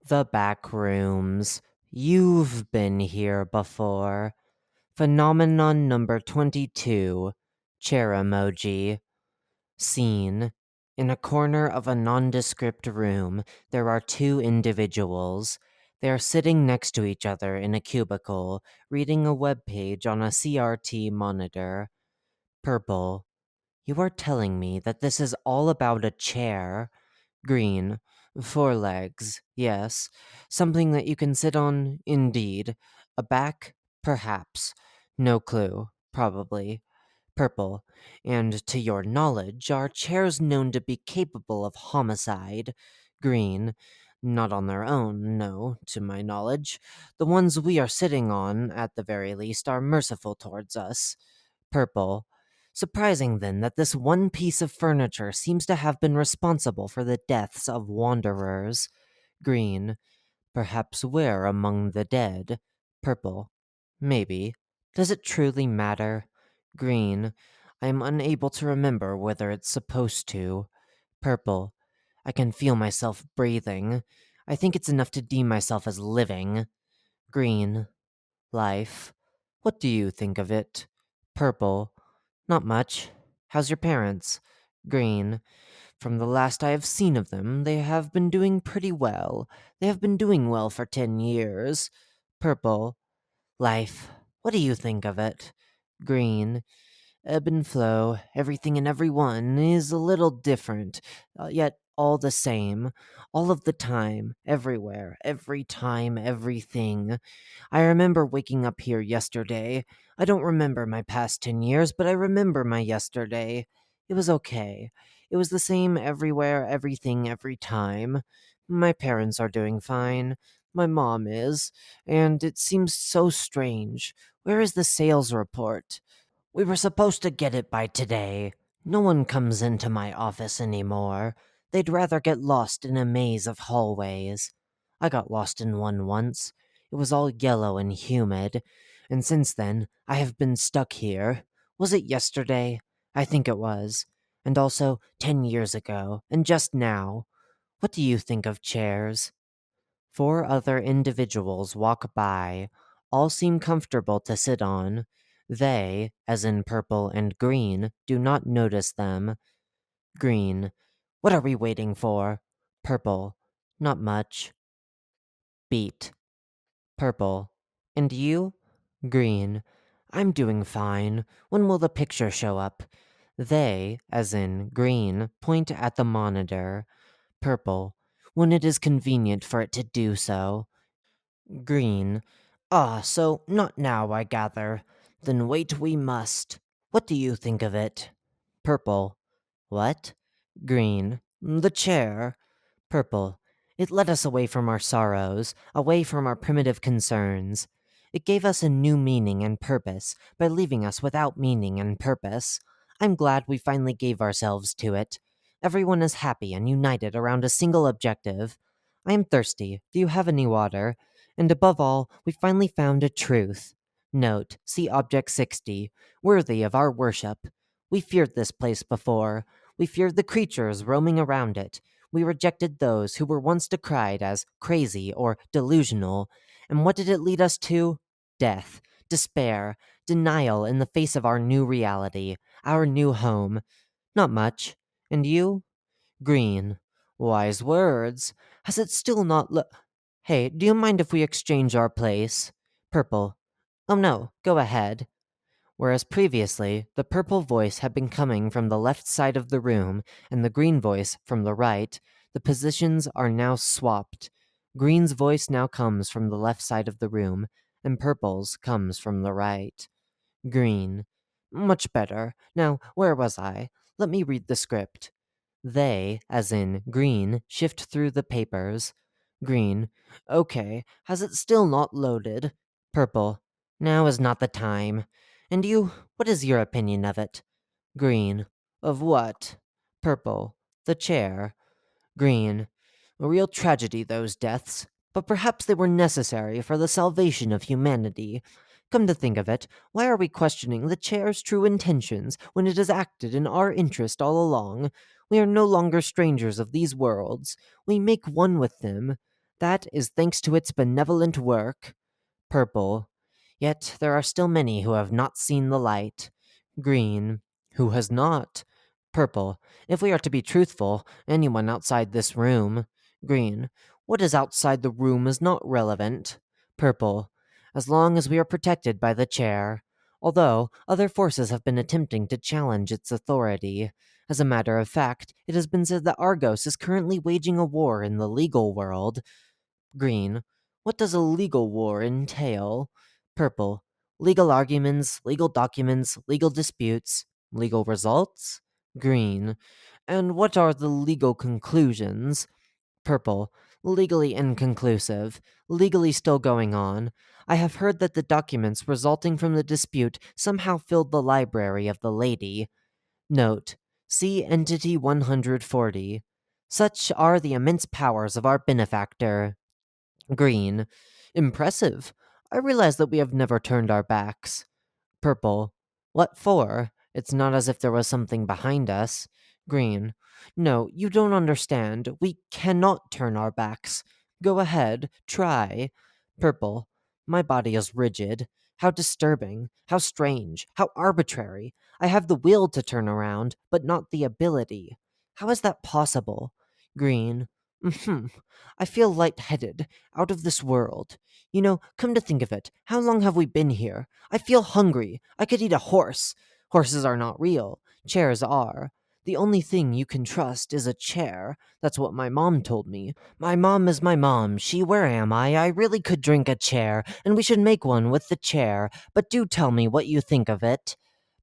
The Backrooms. You've been here before. Phenomenon number 22. Chair emoji. Scene. In a corner of a nondescript room, there are two individuals. They are sitting next to each other in a cubicle, reading a web page on a CRT monitor. Purple. You are telling me that this is all about a chair. Green. Four legs, yes. Something that you can sit on, indeed. A back, perhaps. No clue, probably. Purple. And to your knowledge, are chairs known to be capable of homicide? Green. Not on their own, no, to my knowledge. The ones we are sitting on, at the very least, are merciful towards us. Purple. Surprising then that this one piece of furniture seems to have been responsible for the deaths of wanderers. Green. Perhaps we're among the dead. Purple. Maybe. Does it truly matter? Green. I am unable to remember whether it's supposed to. Purple. I can feel myself breathing. I think it's enough to deem myself as living. Green. Life. What do you think of it? Purple. Not much. How's your parents? Green. From the last I have seen of them, they have been doing pretty well. They have been doing well for 10 years. Purple. Life. What do you think of it? Green. Ebb and flow, everything and everyone is a little different, yet all the same. All of the time, everywhere, every time, everything. I remember waking up here yesterday. I don't remember my past 10 years, but I remember my yesterday. It was okay. It was the same everywhere, everything, every time. My parents are doing fine. My mom is. And it seems so strange. Where is the sales report? We were supposed to get it by today. No one comes into my office anymore. They'd rather get lost in a maze of hallways. I got lost in one once. It was all yellow and humid. And since then, I have been stuck here. Was it yesterday? I think it was. And also 10 years ago, and just now. What do you think of chairs? Four other individuals walk by. All seem comfortable to sit on. They, as in purple and green, do not notice them. Green. What are we waiting for? Purple. Not much. Beat. Purple. And you? Green. I'm doing fine. When will the picture show up? They, as in green, point at the monitor. Purple. When it is convenient for it to do so. Green. Ah, so not now, I gather. Then wait we must. What do you think of it? Purple. What? Green. The chair. Purple. It led us away from our sorrows, away from our primitive concerns. It gave us a new meaning and purpose by leaving us without meaning and purpose. I'm glad we finally gave ourselves to it. Everyone is happy and united around a single objective. I am thirsty. Do you have any water? And above all, we finally found a truth. Note, see Object 60, worthy of our worship. We feared this place before. We feared the creatures roaming around it. We rejected those who were once decried as crazy or delusional. And what did it lead us to? Death, despair, denial in the face of our new reality, our new home. Not much. And you? Green. Wise words. Has it still not Hey, do you mind if we exchange our place? Purple. Oh no, go ahead. Whereas previously, the purple voice had been coming from the left side of the room and the green voice from the right, the positions are now swapped. Green's voice now comes from the left side of the room, and purple's comes from the right. Green. Much better. Now, where was I? Let me read the script. They, as in green, shift through the papers. Green. Okay, has it still not loaded? Purple. Now is not the time. And you, what is your opinion of it? Green. Of what? Purple. The chair. Green. A real tragedy, those deaths. But perhaps they were necessary for the salvation of humanity. Come to think of it, why are we questioning the chair's true intentions when it has acted in our interest all along? We are no longer strangers of these worlds. We make one with them. That is thanks to its benevolent work. Purple. Yet there are still many who have not seen the light. Green. Who has not? Purple. If we are to be truthful, anyone outside this room. Green. What is outside the room is not relevant. Purple. As long as we are protected by the chair. Although other forces have been attempting to challenge its authority. As a matter of fact, it has been said that Argos is currently waging a war in the legal world. Green. What does a legal war entail? Purple. Legal arguments, legal documents, legal disputes, legal results? Green. And what are the legal conclusions? Purple. Legally inconclusive. Legally still going on. I have heard that the documents resulting from the dispute somehow filled the library of the lady. Note. See Entity 140. Such are the immense powers of our benefactor. Green. Impressive. I realize that we have never turned our backs. Purple. What for? It's not as if there was something behind us. Green. No, you don't understand. We cannot turn our backs. Go ahead, try. Purple. My body is rigid. How disturbing. How strange. How arbitrary. I have the will to turn around, but not the ability. How is that possible? Green. I feel lightheaded, out of this world. You know, come to think of it, how long have we been here? I feel hungry. I could eat a horse. Horses are not real. Chairs are. The only thing you can trust is a chair. That's what my mom told me. My mom is my mom. Where am I? I really could drink a chair, and we should make one with the chair. But do tell me what you think of it.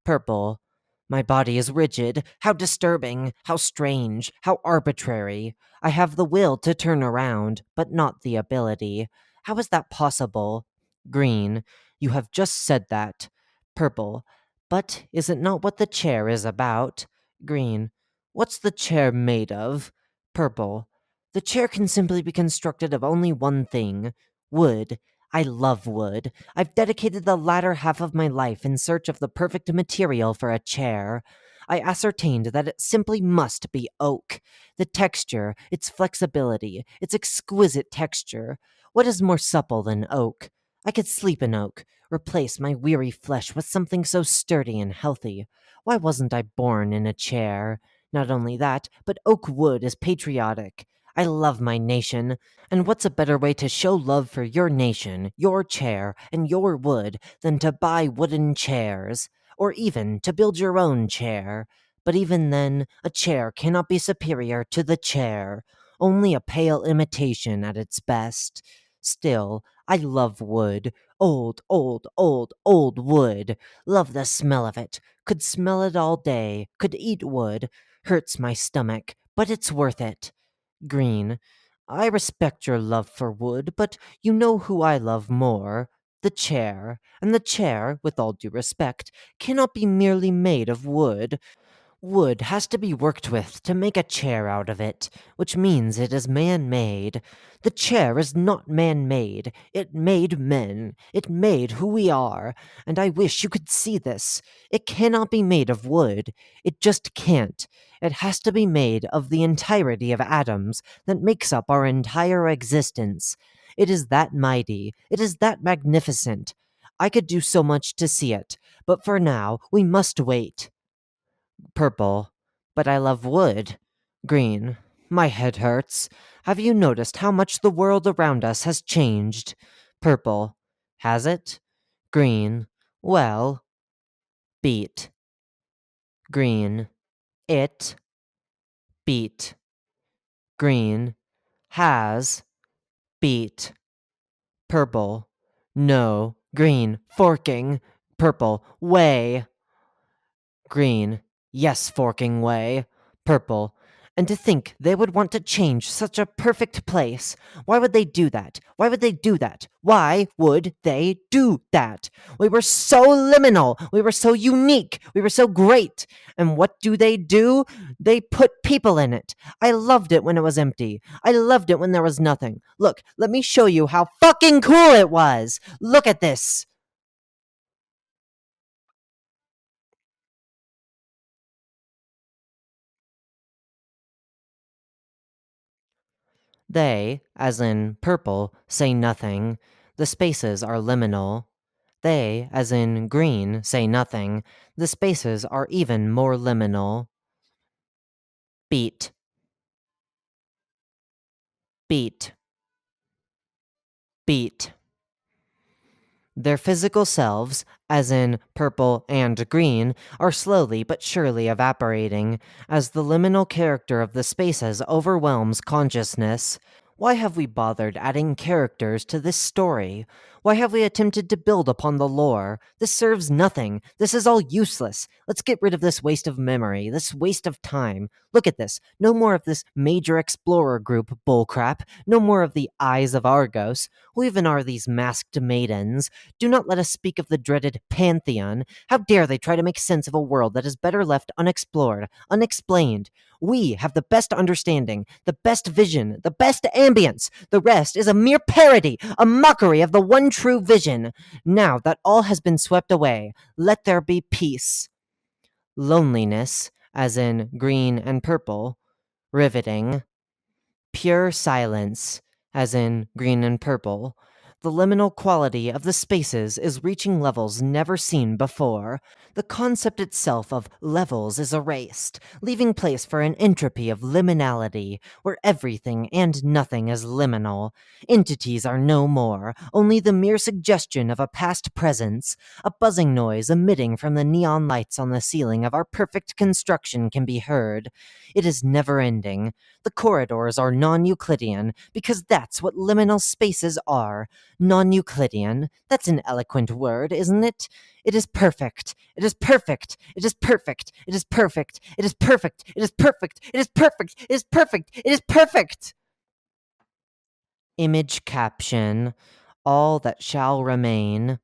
Purple. My body is rigid. How disturbing. How strange. How arbitrary. I have the will to turn around, but not the ability. How is that possible? Green. You have just said that. Purple. But is it not what the chair is about? Green. What's the chair made of? Purple. The chair can simply be constructed of only one thing wood. I love wood. I've dedicated the latter half of my life in search of the perfect material for a chair. I ascertained that it simply must be oak. The texture, its flexibility, its exquisite texture. What is more supple than oak? I could sleep in oak, replace my weary flesh with something so sturdy and healthy. Why wasn't I born in a chair? Not only that, but oak wood is patriotic. I love my nation. And what's a better way to show love for your nation, your chair, and your wood than to buy wooden chairs? Or even to build your own chair? But even then, a chair cannot be superior to the chair. Only a pale imitation at its best. Still, I love wood. Old wood. Love the smell of it. Could smell it all day. Could eat wood. Hurts my stomach, but it's worth it. Green. I respect your love for wood, but you know who I love more? The chair. And the chair, with all due respect, cannot be merely made of wood. Wood has to be worked with to make a chair out of it, which means it is man made. The chair is not man made. It made men. It made who we are. And I wish you could see this. It cannot be made of wood. It just can't. It has to be made of the entirety of atoms that makes up our entire existence. It is that mighty. It is that magnificent. I could do so much to see it, but for now, we must wait. Purple. But I love wood. Green. My head hurts. Have you noticed how much the world around us has changed? Purple. Has it? Green. Well. Beat. Green. It. Beat. Green. Has. Beat. Purple. No. Green. Forking. Purple. Way. Green. Yes, forking way. Purple. And to think they would want to change such a perfect place. Why would they do that? Why would they do that? Why would they do that? We were so liminal. We were so unique. We were so great. And what do? They put people in it. I loved it when it was empty. I loved it when there was nothing. Look, let me show you how fucking cool it was. Look at this. They, as in purple, say nothing. The spaces are liminal. They, as in green, say nothing. The spaces are even more liminal. Beat. Beat. Beat. Their physical selves, as in purple and green, are slowly but surely evaporating as the liminal character of the spaces overwhelms consciousness. Why have we bothered adding characters to this story? Why have we attempted to build upon the lore? This serves nothing. This is all useless. Let's get rid of this waste of memory, this waste of time. Look at this. No more of this major explorer group bullcrap. No more of the Eyes of Argos. Who even are these masked maidens? Do not let us speak of the dreaded Pantheon. How dare they try to make sense of a world that is better left unexplored, unexplained? We have the best understanding, the best vision, the best ambience. The rest is a mere parody, a mockery of the one true vision. Now that all has been swept away, let there be peace. Loneliness, as in green and purple. Riveting. Pure silence, as in green and purple. The liminal quality of the spaces is reaching levels never seen before. The concept itself of levels is erased, leaving place for an entropy of liminality, where everything and nothing is liminal. Entities are no more, only the mere suggestion of a past presence. A buzzing noise emitting from the neon lights on the ceiling of our perfect construction can be heard. It is never ending. The corridors are non-Euclidean, because that's what liminal spaces are. Non-Euclidean? That's an eloquent word, isn't it? It is perfect. It is perfect. It is perfect. It is perfect. It is perfect. It is perfect. It is perfect. It is perfect. It is perfect. Image caption. All that shall remain.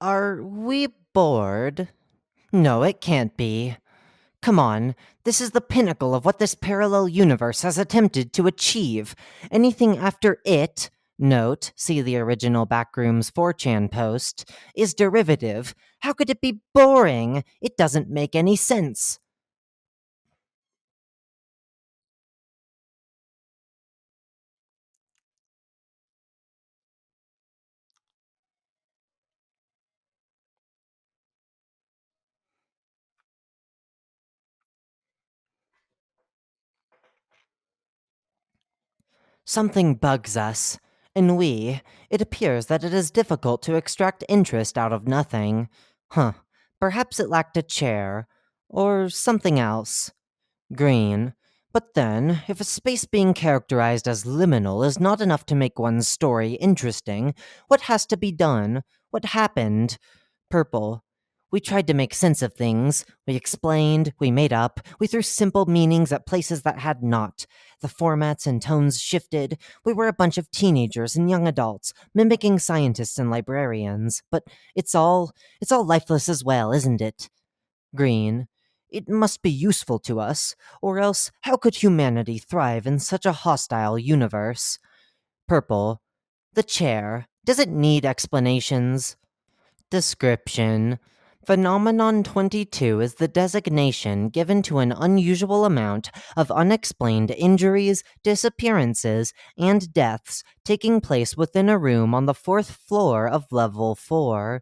Are we bored? No, it can't be. Come on, this is the pinnacle of what this parallel universe has attempted to achieve. Anything after it, note, see the original Backrooms 4chan post, is derivative. How could it be boring? It doesn't make any sense. Something bugs us, and it appears that it is difficult to extract interest out of nothing. Huh, perhaps it lacked a chair, or something else. Green. But then, if a space being characterized as liminal is not enough to make one's story interesting, what has to be done? What happened? Purple. We tried to make sense of things. We explained, we made up, we threw simple meanings at places that had not. The formats and tones shifted. We were a bunch of teenagers and young adults, mimicking scientists and librarians. But it's all lifeless as well, isn't it? Green. It must be useful to us, or else how could humanity thrive in such a hostile universe? Purple. The chair. Does it need explanations? Description. Phenomenon 22 is the designation given to an unusual amount of unexplained injuries, disappearances, and deaths taking place within a room on the fourth floor of level 4.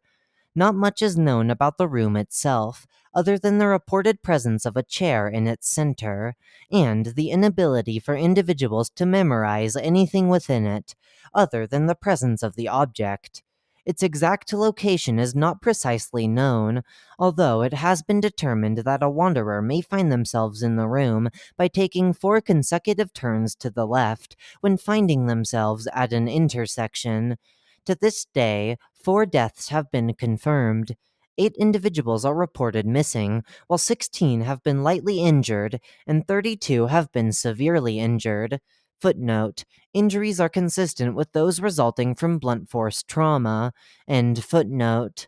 Not much is known about the room itself, other than the reported presence of a chair in its center, and the inability for individuals to memorize anything within it, other than the presence of the object. Its exact location is not precisely known, although it has been determined that a wanderer may find themselves in the room by taking 4 consecutive turns to the left when finding themselves at an intersection. To this day, 4 deaths have been confirmed. 8 individuals are reported missing, while 16 have been lightly injured, and 32 have been severely injured. Footnote: injuries are consistent with those resulting from blunt force trauma. End footnote.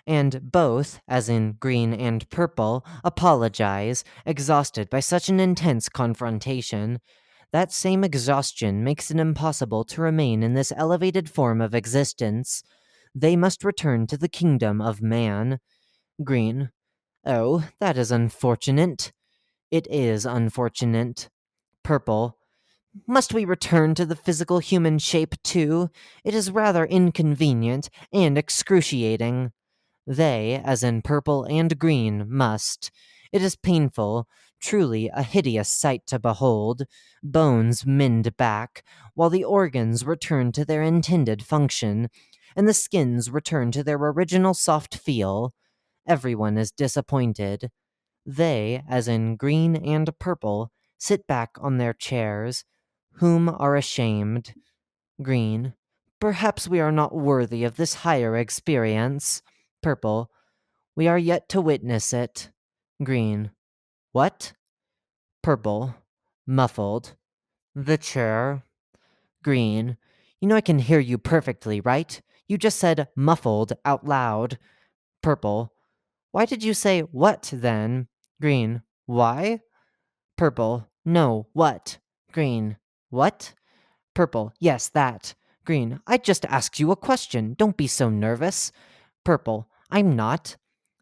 and both, as in green and purple, apologize, exhausted by such an intense confrontation. That same exhaustion makes it impossible to remain in this elevated form of existence. They must return to the kingdom of man. Green. Oh, that is unfortunate. It is unfortunate. Purple. Must we return to the physical human shape too? It is rather inconvenient and excruciating. They, as in purple and green, must. It is painful, truly a hideous sight to behold. Bones mend back, while the organs return to their intended function, and the skins return to their original soft feel. Everyone is disappointed. They, as in green and purple, sit back on their chairs, whom are ashamed. Green. Perhaps we are not worthy of this higher experience. Purple. We are yet to witness it. Green. What? Purple. Muffled. The chair. Green. You know I can hear you perfectly, right? You just said muffled out loud. Purple. Why did you say what then? Green. Why? Purple. No, what? Green. What? Purple. Yes, that. Green. I just asked you a question. Don't be so nervous. Purple. I'm not.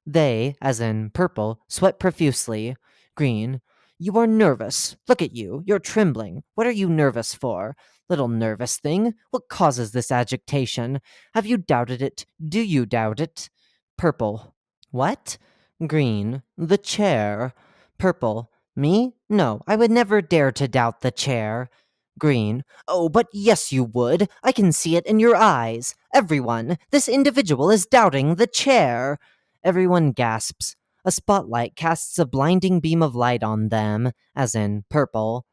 They, as in purple, sweat profusely. Green. You are nervous. Look at you. You're trembling. What are you nervous for? Little nervous thing. What causes this agitation? Have you doubted it? Do you doubt it? Purple. What? Green. The chair. Purple. Me? No, I would never dare to doubt the chair. Green. Oh, but yes, you would. I can see it in your eyes. Everyone, this individual is doubting the chair. Everyone gasps. A spotlight casts a blinding beam of light on them, as in purple.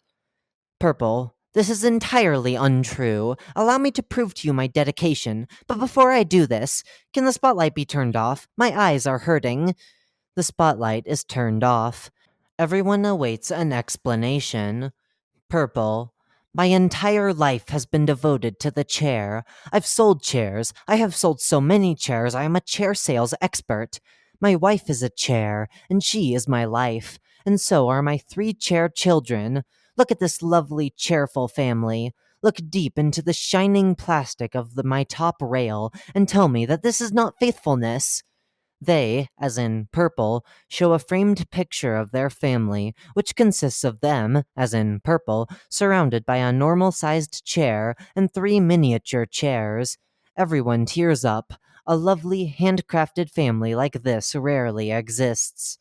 Purple. This is entirely untrue. Allow me to prove to you my dedication. But before I do this, can the spotlight be turned off? My eyes are hurting. The spotlight is turned off. Everyone awaits an explanation. Purple. My entire life has been devoted to the chair. I've sold chairs. I have sold so many chairs, I am a chair sales expert. My wife is a chair, and she is my life. And so are my 3 chair children. Look at this lovely, cheerful family. Look deep into the shining plastic of my top rail and tell me that this is not faithfulness. They, as in purple, show a framed picture of their family, which consists of them, as in purple, surrounded by a normal-sized chair and 3 miniature chairs. Everyone tears up. A lovely, handcrafted family like this rarely exists.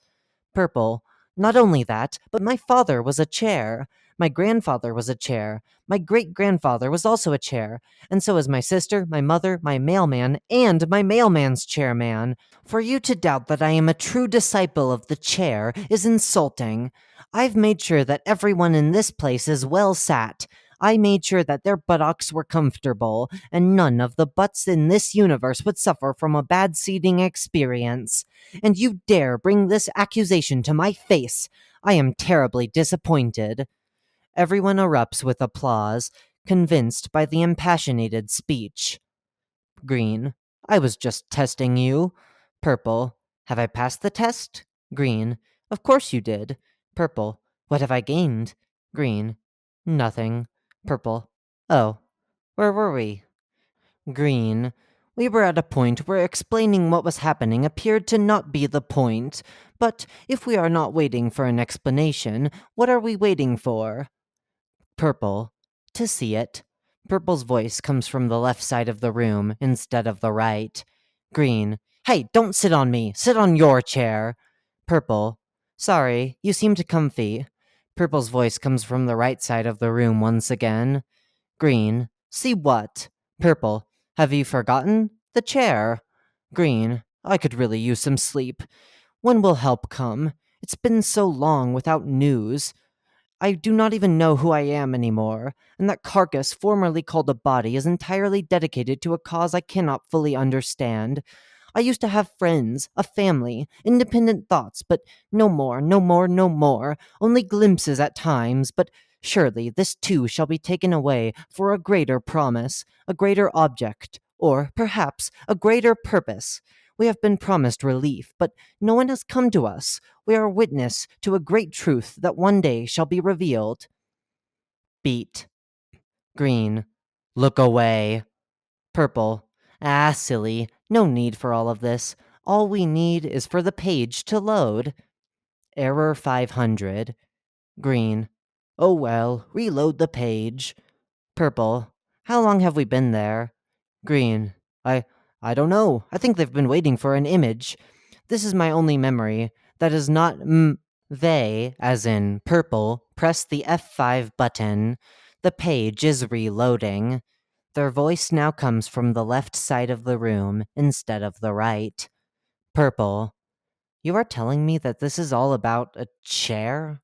Purple. Not only that, but my father was a chair. My grandfather was a chair. My great-grandfather was also a chair. And so is my sister, my mother, my mailman, and my mailman's chairman. For you to doubt that I am a true disciple of the chair is insulting. I've made sure that everyone in this place is well sat. I made sure that their buttocks were comfortable, and none of the butts in this universe would suffer from a bad seating experience. And you dare bring this accusation to my face. I am terribly disappointed. Everyone erupts with applause, convinced by the impassionated speech. Green. I was just testing you. Purple. Have I passed the test? Green. Of course you did. Purple. What have I gained? Green. Nothing. Purple. Oh. Where were we? Green. We were at a point where explaining what was happening appeared to not be the point. But if we are not waiting for an explanation, what are we waiting for? Purple. To see it. Purple's voice comes from the left side of the room instead of the right. Green. Hey, don't sit on me. Sit on your chair. Purple. Sorry, you seem too comfy. Purple's voice comes from the right side of the room once again. Green. See what? Purple. Have you forgotten? The chair. Green. I could really use some sleep. When will help come? It's been so long without news. I do not even know who I am anymore, and that carcass formerly called a body is entirely dedicated to a cause I cannot fully understand. I used to have friends, a family, independent thoughts, but no more, no more, no more, only glimpses at times, but surely this too shall be taken away for a greater promise, a greater object, or, perhaps, a greater purpose. We have been promised relief, but no one has come to us. We are witness to a great truth that one day shall be revealed. Beat. Green. Look away. Purple. Ah, silly. No need for all of this. All we need is for the page to load. Error 500. Green. Oh well, reload the page. Purple. How long have we been there? Green. I don't know. I think they've been waiting for an image. This is my only memory. That is not they, as in purple, press the F5 button. The page is reloading. Their voice now comes from the left side of the room instead of the right. Purple. You are telling me that this is all about a chair?